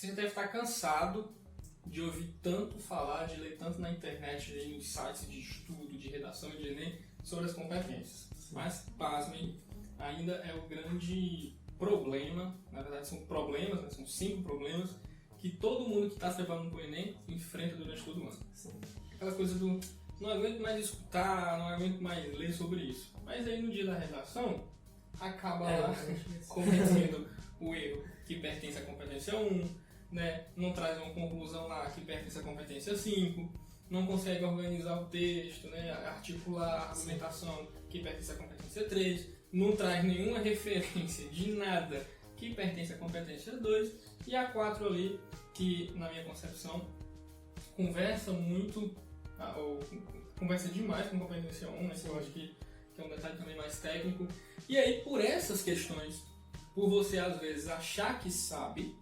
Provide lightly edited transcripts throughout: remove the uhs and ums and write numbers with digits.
Você já deve estar cansado de ouvir tanto falar, de ler tanto na internet, em sites de estudo, de redação de Enem, sobre as competências. Mas, pasmem, ainda é o grande problema, na verdade são problemas, né? São 5 problemas, que todo mundo que está se preparando para o Enem enfrenta durante todo o ano. Sim. Aquelas coisas do, não aguento mais escutar, não aguento mais ler sobre isso. Mas aí no dia da redação, acaba lá cometendo o erro que pertence à competência 1, né? Não traz uma conclusão lá que pertence à competência 5, não consegue organizar o texto, né? Articular a argumentação que pertence à competência 3, não traz nenhuma referência de nada que pertence à competência 2, e a 4 ali, que na minha concepção conversa muito, ou conversa demais com a competência 1, né? Eu acho que é um detalhe também mais técnico. E aí, por essas questões, por você às vezes achar que sabe,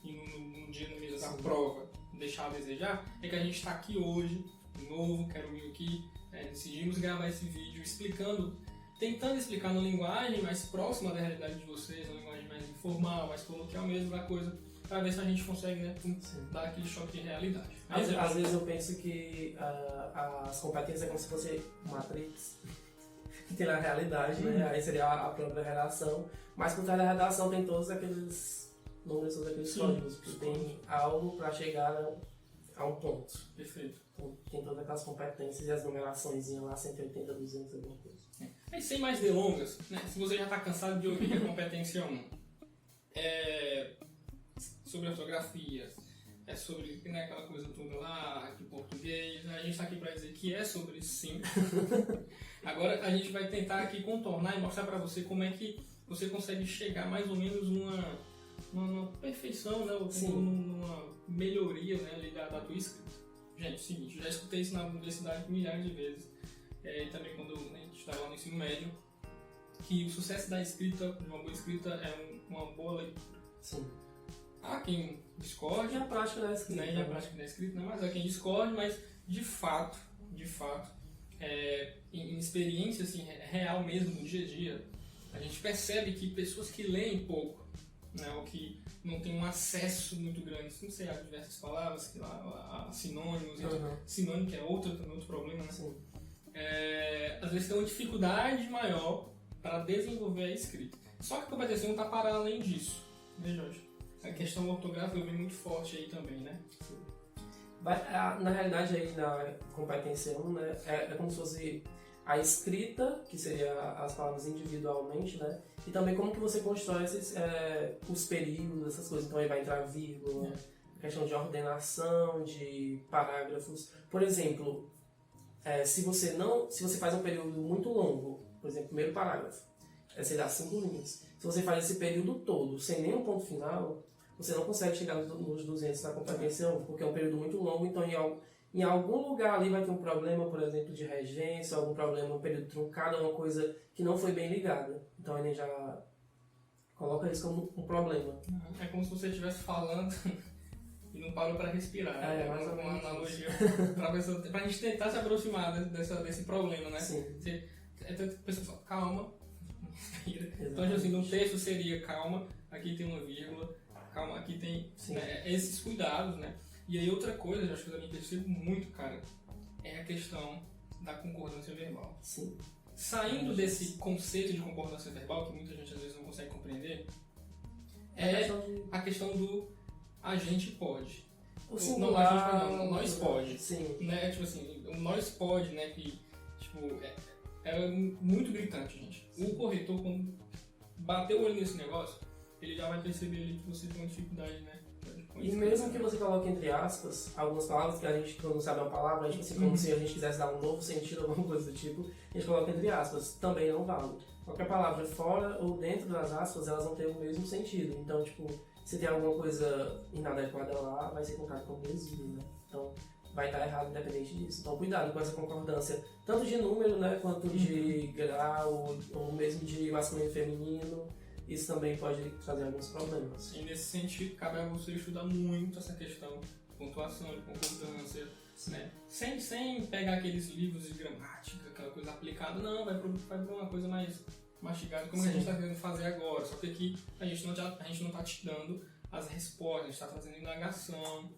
e no dia da prova deixar a desejar, é que a gente está aqui hoje, de novo, quero vir aqui, decidimos gravar esse vídeo explicando, tentando explicar numa linguagem mais próxima da realidade de vocês, uma linguagem mais informal, mais coloquial mesmo da coisa, para ver se a gente consegue, né, dar aquele choque de realidade. Às vezes eu penso que as competências é como se fosse Matrix, que tem na realidade, né? Aí seria a própria redação, mas por trás da redação tem todos aqueles números, todos aqueles códigos, que tem algo para chegar a um ponto. Perfeito. Então, tem todas aquelas competências e as numerações lá, 180, 200, alguma coisa. Aí, sem mais delongas, né, se você já está cansado de ouvir que a competência 1 é sobre ortografia, é sobre, né, aquela coisa toda lá, de português, a gente está aqui para dizer que é sobre sim. Agora a gente vai tentar aqui contornar e mostrar para você como é que você consegue chegar mais ou menos numa perfeição, né, ou numa melhoria, né, ali da tua escrita. Gente, é o seguinte, eu já escutei isso na universidade milhares de vezes, e também quando a gente estava lá no ensino médio, que o sucesso da escrita, de uma boa escrita, é uma boa leitura. Sim. Há quem discorde, E a prática da escrita. né? E a prática da escrita, né? Mas há quem discorde, mas de fato, em experiência assim, real mesmo, no dia a dia, a gente percebe que pessoas que leem pouco, né, ou que não têm um acesso muito grande, não sei, a diversas palavras, que lá, a sinônimos, sinônimo que é outro problema, né? Sim. Às vezes tem uma dificuldade maior para desenvolver a escrita. Só que a competência não está para além disso, né, Jorge? A questão ortográfica vem muito forte aí também, né? Sim. Na realidade, aí na competência 1, né, é como se fosse a escrita, que seria as palavras individualmente, né? E também como que você constrói os períodos, essas coisas. Então aí vai entrar vírgula, questão de ordenação, de parágrafos. Por exemplo, se você faz um período muito longo, por exemplo, primeiro parágrafo, sei lá, 5 linhas. Se você faz esse período todo sem nenhum ponto final, você não consegue chegar nos 200 da competência 1, porque é um período muito longo, então em algum lugar ali vai ter um problema, por exemplo, de regência, algum problema, um período truncado, uma coisa que não foi bem ligada. Então ele já coloca isso como um problema. É como se você estivesse falando e não parou para respirar. É mais ou uma menos analogia para a gente tentar se aproximar desse problema, né? Sim. A pessoa fala, calma, então assim, no texto seria calma, aqui tem uma vírgula, calma, aqui tem, né, esses cuidados, né? E aí outra coisa, acho que eu também percebo muito, cara, é a questão da concordância verbal. Sim. Saindo desse conceito de concordância verbal, que muita gente às vezes não consegue compreender, a questão do a gente pode. O singular, nós pode. Sim. Né? Tipo assim, o nós pode, né? Que tipo, é muito gritante, gente. O corretor, quando bater o olho nesse negócio, ele já vai perceber ali que você tem uma dificuldade, né? E mesmo que você coloque entre aspas algumas palavras que a gente, quando não sabe uma palavra, a gente, assim, como se a gente quisesse dar um novo sentido, alguma coisa do tipo, a gente coloca entre aspas, também não vale. Qualquer palavra fora ou dentro das aspas, elas vão ter o mesmo sentido. Então, tipo, se tem alguma coisa inadequada lá, vai ser colocado como desvio, né? Então, vai estar errado independente disso. Então, cuidado com essa concordância, tanto de número, né, quanto de grau, ou mesmo de masculino e feminino. Isso também pode trazer alguns problemas. E nesse sentido, cabe a você estudar muito essa questão de pontuação, de concordância, né? Sem pegar aqueles livros de gramática, aquela coisa aplicada, não, vai para uma coisa mais mastigada, como a gente está querendo fazer agora. Só que aqui a gente não está te dando as respostas, está trazendo indagação,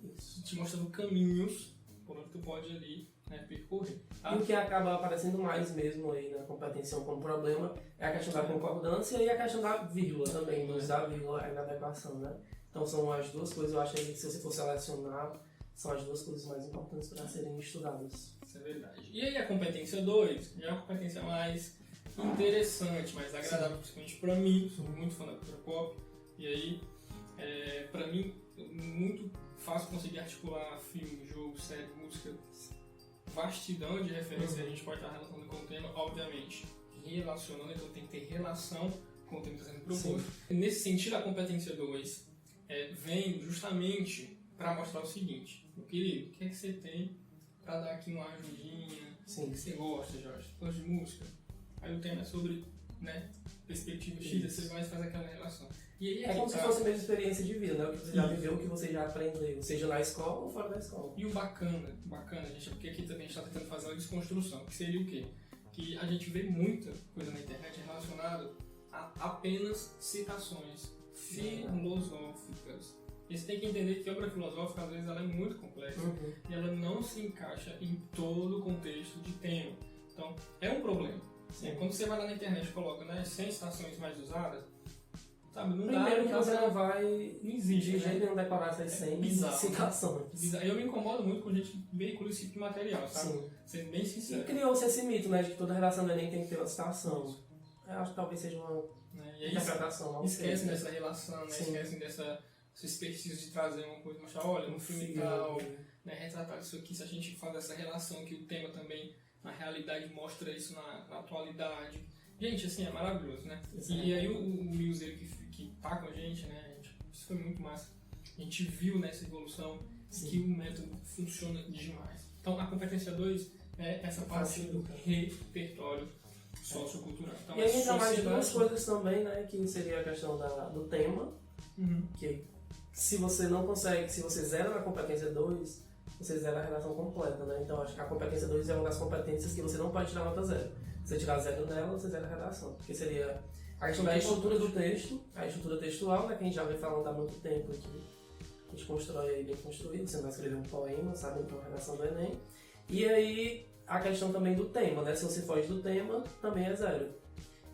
te mostrando caminhos por onde tu pode ali, né, percorrer. Tá? E o que acaba aparecendo mais mesmo aí na competência como problema é a questão da concordância e a questão da vírgula também, do usar a vírgula na adequação, né? Então são as duas coisas, eu acho que se você for selecionar, são as duas coisas mais importantes para serem estudadas. Isso é verdade. E aí a competência 2 já é uma competência mais interessante, mais agradável, principalmente para mim, sou muito fã da cultura pop, e aí, para mim, é muito fácil conseguir articular filme, jogo, série, música, vastidão de referência, a gente pode estar relacionando com o tema, obviamente, relacionando, então tem que ter relação com o tema que está sendo proposto. Nesse sentido, a competência 2 vem justamente para mostrar o seguinte: meu querido, o que é que você tem para dar aqui uma ajudinha? O que você gosta, Jorge? Você gosta de música? Aí o tema é sobre, né, perspectiva X, você vai fazer aquela relação. E aí é como se fosse a mesma experiência de vida, né? O que você já viveu, o que você já aprendeu, seja na escola ou fora da escola. E o bacana, gente, é porque aqui também a gente está tentando fazer uma desconstrução, que seria o quê? Que a gente vê muita coisa na internet relacionada a apenas citações filosóficas. E você tem que entender que a obra filosófica, às vezes, ela é muito complexa e ela não se encaixa em todo o contexto de tema. Então, é um problema. Quando você vai lá na internet e coloca, né, 100 citações mais usadas, sabe, não dá. Primeiro que você não vai não existe, de jeito nenhum decorar essas 100 citações. Bizarro. Eu me incomodo muito quando a gente veicula esse tipo de material, sabe? Sim. Sendo bem sincero. E criou-se esse mito, né, de que toda relação do Enem tem que ter uma citação. Eu acho que talvez seja uma interpretação. Esquecem dessa relação, né? Esquecem dessa expertise de trazer uma coisa, mostrar, olha, no filme tal, né, retratar isso aqui, se a gente faz essa relação que o tema também, na realidade, mostra isso na atualidade. Gente, assim, é maravilhoso, né? E aí o Mills, ele que tá com a gente, né, isso foi muito massa. A gente viu nessa evolução que o método funciona demais. Então, a competência 2 é essa parte do repertório sociocultural. Então, e aí entra mais duas coisas também, né, que seria a questão do tema, que se você não consegue, se você zera na competência 2, você zera a redação completa, né? Então acho que a competência 2 é uma das competências que você não pode tirar nota 0. Se você tirar 0 nela, você zera a redação. Porque seria a questão da estrutura do texto, a estrutura textual, né, que a gente já vem falando há muito tempo aqui. A gente constrói aí bem construído, você não vai escrever um poema, sabe? Então a redação do Enem. E aí a questão também do tema, né? Se você foge do tema, também é 0.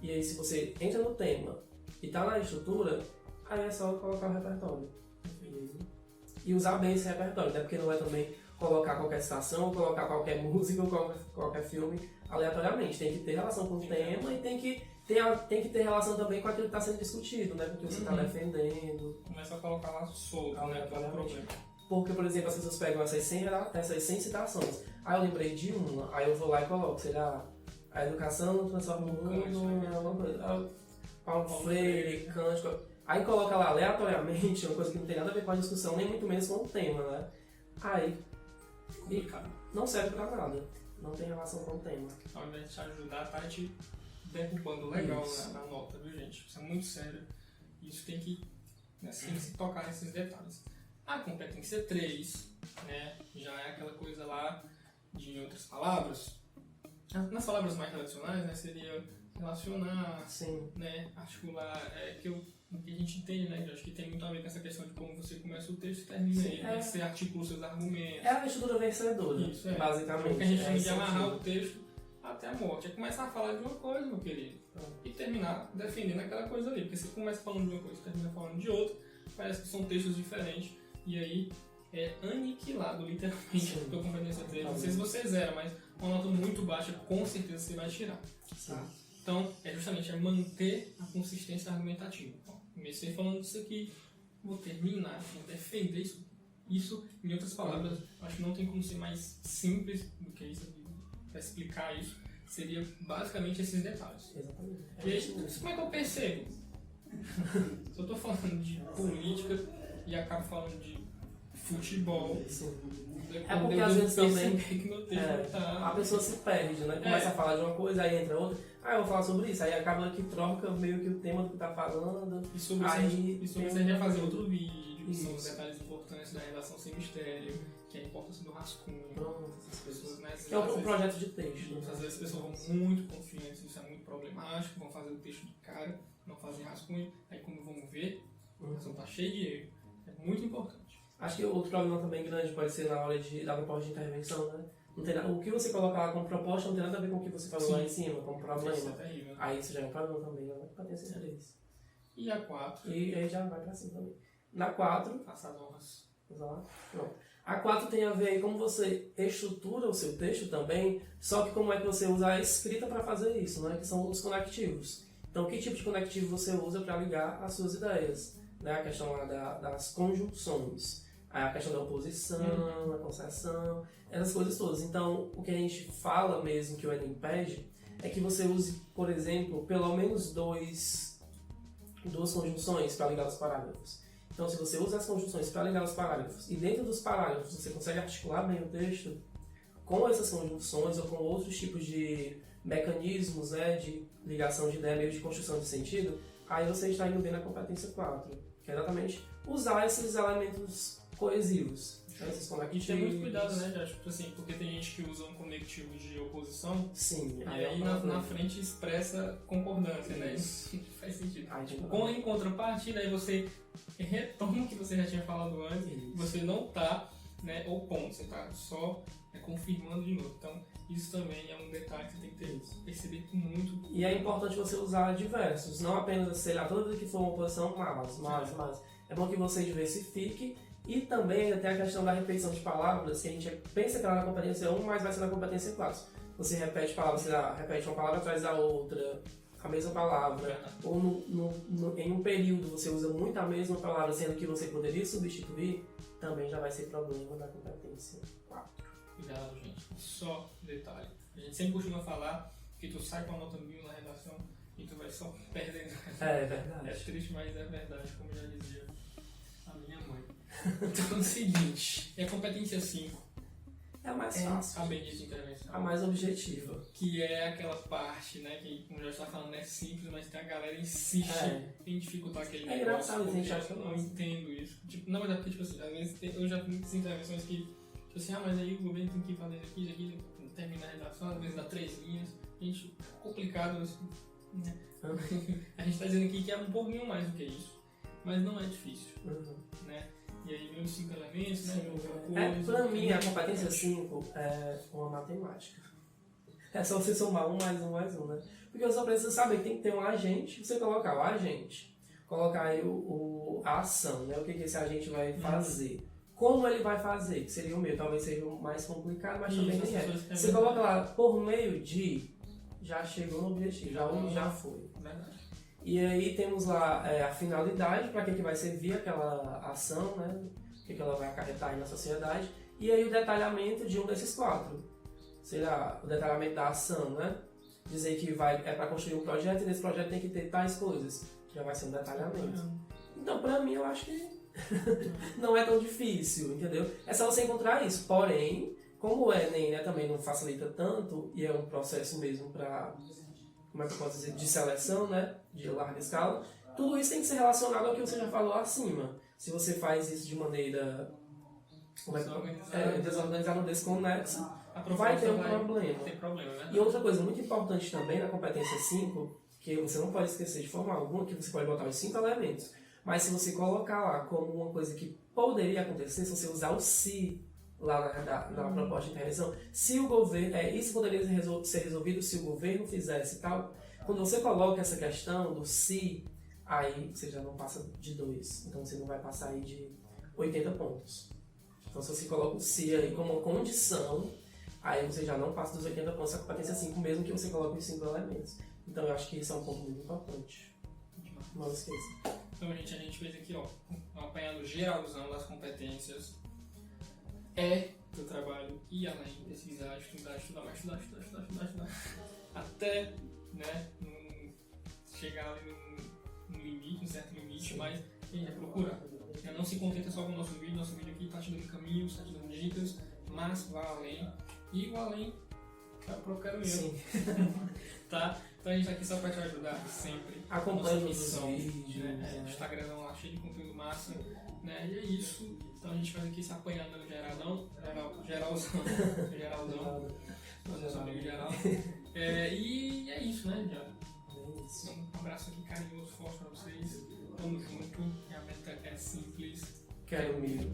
E aí se você entra no tema e tá na estrutura, aí é só colocar o repertório. E usar bem esse repertório, né? Porque não é também colocar qualquer citação, colocar qualquer música ou qualquer filme aleatoriamente. Tem que ter relação com o tema e tem que ter relação também com aquilo que está sendo discutido, né? Porque você está defendendo. Começa a colocar lá solto, né? Que é o problema. Porque, por exemplo, as pessoas pegam essas 100 citações. Aí eu lembrei de uma, aí eu vou lá e coloco, sei lá, a educação transforma o mundo, Paulo Freire, Kant. Aí coloca lá aleatoriamente uma coisa que não tem nada a ver com a discussão, nem muito menos com o tema, né? Aí não serve pra nada, não tem relação com o tema. Ao invés de te ajudar, tá te derrubando legal na nota, viu, gente? Isso é muito sério. Isso tem que, né, tem que se tocar nesses detalhes. A competência 3, né, já é aquela coisa lá de, em outras palavras, nas palavras mais tradicionais, né, seria relacionar, né, articular, o que a gente entende, né, que eu acho que tem muito a ver com essa questão de como você começa o texto e termina ele, né, você articula os seus argumentos. É a estrutura vencedora, isso, basicamente. Porque a gente tem que amarrar o texto até a morte. É começar a falar de uma coisa, meu querido, e terminar defendendo aquela coisa ali. Porque você começa falando de uma coisa e termina falando de outra, parece que são textos diferentes, e aí é aniquilado, literalmente, a tua competência 3. Não sei se você zera, mas uma nota muito baixa, com certeza você vai tirar. Tá? Então, justamente manter a consistência argumentativa. Então, comecei falando disso aqui, vou terminar, vou defender isso. Isso, em outras palavras, acho que não tem como ser mais simples do que isso, para explicar isso. Seria basicamente esses detalhes. Exatamente. E aí, como é que eu percebo? Se eu estou falando de política e acabo falando de futebol, é porque às vezes também que meu texto a pessoa se perde, né? Começa a falar de uma coisa, aí entra outra. Eu vou falar sobre isso, aí acaba que troca meio que o tema do que tá falando. E sobre isso a gente vai fazer outro vídeo, que são os detalhes importantes da redação sem mistério, que é a importância do rascunho. As pessoas, né, que é um projeto de texto. Às vezes as pessoas vão muito confiantes, isso é muito problemático, vão fazer o texto de cara, não fazem rascunho, aí quando vão ver, a redação tá cheia de erro. muito importante. Acho que outro problema também grande pode ser na hora da proposta de intervenção, né? Não tem o que você coloca lá como proposta não tem nada a ver com o que você falou lá em cima, como problema. Isso é terrível. Aí isso já é um problema também, né? Competência 3. E a 4? E aí já vai pra cima também. Na 4, Faça as honras. vamos lá. Pronto. A 4 tem a ver aí como você estrutura o seu texto também, só que como é que você usa a escrita para fazer isso, né? Que são os conectivos. Então, que tipo de conectivo você usa para ligar as suas ideias? Né? A questão lá das conjunções, a questão da oposição, a concessão, essas coisas todas. Então, o que a gente fala mesmo que o Enem pede é que você use, por exemplo, pelo menos duas conjunções para ligar os parágrafos. Então, se você usa as conjunções para ligar os parágrafos e dentro dos parágrafos você consegue articular bem o texto com essas conjunções ou com outros tipos de mecanismos, né, de ligação de ideia, meio de construção de sentido, aí você está indo bem na competência 4, que é exatamente usar esses elementos coesivos, esses conectivos. E tem muito cuidado, né, já, tipo assim, porque tem gente que usa um conectivo de oposição. Sim. E aí na frente expressa concordância, né? Isso faz sentido. Em contrapartida, aí você retoma o que você já tinha falado antes, você não tá, né, opondo, você tá só confirmando de novo. Então, isso também é um detalhe que você tem que perceber muito. E é importante você usar diversos, não apenas, sei lá, toda vez que for uma oposição, mas. É bom que você diversifique. E também tem a questão da repetição de palavras, que a gente pensa que ela é na competência 1, mas vai ser na competência 4. Você repete palavras, você repete uma palavra atrás da outra, a mesma palavra, ou em um período você usa muito a mesma palavra, sendo que você poderia substituir, também já vai ser problema da competência 4. Cuidado, gente. Só detalhe. A gente sempre costuma falar que tu sai com a nota 1000 na redação e tu vai só perdendo. É verdade. É triste, mas é verdade, como já dizia a minha mãe. Então é o seguinte, é a competência 5. É a mais fácil. A bendita intervenção. A mais objetiva. Que é aquela parte, né, que como já está falando, é simples, mas tem a galera insiste em dificultar aquele negócio. É engraçado, a gente acha que eu não entendo isso. Tipo, não, mas é porque, tipo assim, às vezes eu já vi muitas intervenções que, tipo assim, mas aí o governo tem que fazer isso aqui, termina a redação, às vezes dá 3 linhas. Gente, complicado isso, né? A gente está dizendo aqui que é um pouquinho mais do que isso, mas não é difícil, né? E aí vem os 5 elementos, né? Pra mim, a competência 5 é uma matemática. É só você somar 1 mais 1 mais 1, né? Porque você só precisa saber que tem que ter um agente, você colocar o agente, colocar aí a ação, né? O que esse agente vai fazer. Como ele vai fazer, que seria o meu, talvez seja o mais complicado, mas também nem é. Você coloca lá, por meio de, já chegou no objetivo, já foi. Verdade. E aí temos lá a finalidade, para que vai servir aquela ação, né? O que ela vai acarretar aí na sociedade. E aí o detalhamento de um desses 4. Será o detalhamento da ação, né? Dizer que é para construir um projeto e nesse projeto tem que ter tais coisas. Já vai ser um detalhamento. Então, para mim, eu acho que não é tão difícil, entendeu? É só você encontrar isso. Porém, como o Enem, né, também não facilita tanto e é um processo mesmo para... como é que eu posso dizer, de seleção, né, de larga escala, tudo isso tem que ser relacionado ao que você já falou acima. Se você faz isso de maneira desorganizada ou desconexa, vai ter um problema. Tem problema, né? E outra coisa muito importante também na competência 5, que você não pode esquecer de forma alguma, que você pode botar os 5 elementos, mas se você colocar lá como uma coisa que poderia acontecer, se você usar o se lá na proposta de intervenção, se o governo, isso poderia ser resolvido se o governo fizesse tal. Quando você coloca essa questão do se, aí você já não passa de 2, então você não vai passar aí de 80 pontos. Então se você coloca o se aí como condição, aí você já não passa dos 80 pontos, a competência 5, mesmo que você coloque os 5 elementos. Então eu acho que isso é um ponto muito importante. Não esqueça. Então a gente fez aqui, ó, um apanhado geralzão das competências. Do trabalho ir além, pesquisar, estudar, até, né, chegar ali num limite, um certo limite, mas a gente vai procurar. Não se contenta só com o nosso vídeo aqui está te dando caminhos, está te dando dicas, mas vá além. E o além, eu quero eu. Tá? Então a gente tá aqui só para te ajudar sempre. Acompanhe os vídeos. Né? O Instagram lá cheio de conteúdo massa. Né? E é isso. Então a gente faz aqui esse apanhado no geralzão. Nosso amigo geral. E é isso, né, Diário? Um abraço aqui carinhoso, forte pra vocês. Tamo junto. A meta é simples. Quero milho.